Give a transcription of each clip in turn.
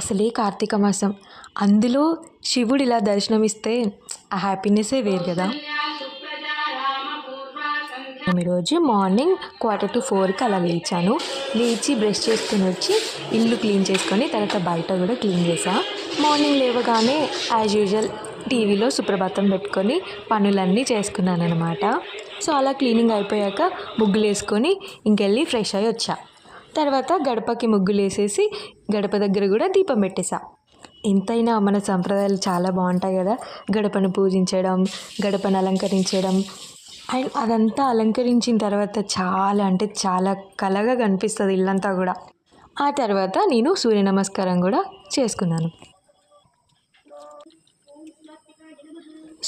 అసలే కార్తీక మాసం, అందులో శివుడు ఇలా దర్శనమిస్తే ఆ హ్యాపీనెస్సే వేరు కదా. మేము ఈరోజు మార్నింగ్ 3:45కి అలా లేచాను. లేచి బ్రష్ చేసుకుని వచ్చి ఇల్లు క్లీన్ చేసుకొని తర్వాత బయట కూడా క్లీన్ చేసా. మార్నింగ్ లేవగానే యాజ్ యూజువల్ టీవీలో సుప్రభాతం పెట్టుకొని పనులన్నీ చేసుకున్నాను అనమాట. సో అలా క్లీనింగ్ అయిపోయాక ముగ్గులు వేసుకొని ఇంకెళ్ళి ఫ్రెష్ అయ్యి వచ్చా. తర్వాత గడపకి ముగ్గులు వేసేసి గడప దగ్గర కూడా దీపం పెట్టేసా. ఎంతైనా మన సంప్రదాయాలు చాలా బాగుంటాయి కదా. గడపను పూజించడం, గడపను అలంకరించడం, అండ్ అదంతా అలంకరించిన తర్వాత చాలా అంటే చాలా కళగా కనిపిస్తుంది ఇల్లంతా కూడా. ఆ తర్వాత నేను సూర్య నమస్కారం కూడా చేసుకున్నాను.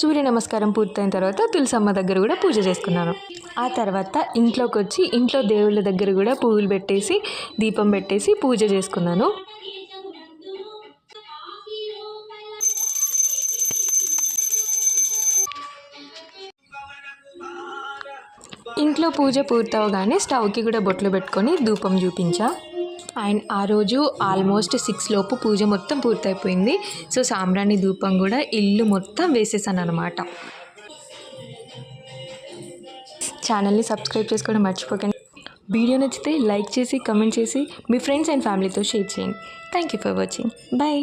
సూర్య నమస్కారం పూర్తయిన తర్వాత తులసమ్మ దగ్గర కూడా పూజ చేసుకున్నాను. ఆ తర్వాత ఇంట్లోకి వచ్చి ఇంట్లో దేవుళ్ళ దగ్గర కూడా పువ్వులు పెట్టేసి దీపం పెట్టేసి పూజ చేసుకున్నాను. ఇంట్లో పూజ పూర్తవగానే స్టవ్కి కూడా బొట్లు పెట్టుకొని ధూపం చూపించా. అండ్ ఆ రోజు ఆల్మోస్ట్ 6 లోపు పూజ మొత్తం పూర్తయిపోయింది. సో సాంబ్రాణి ధూపం కూడా ఇల్లు మొత్తం వేసేసాను అనమాట. ఛానల్ని సబ్స్క్రైబ్ చేసుకోవడం మర్చిపోకండి. వీడియో నచ్చితే లైక్ చేసి కమెంట్ చేసి మీ ఫ్రెండ్స్ అండ్ ఫ్యామిలీతో షేర్ చేయండి. Thank you for watching. Bye.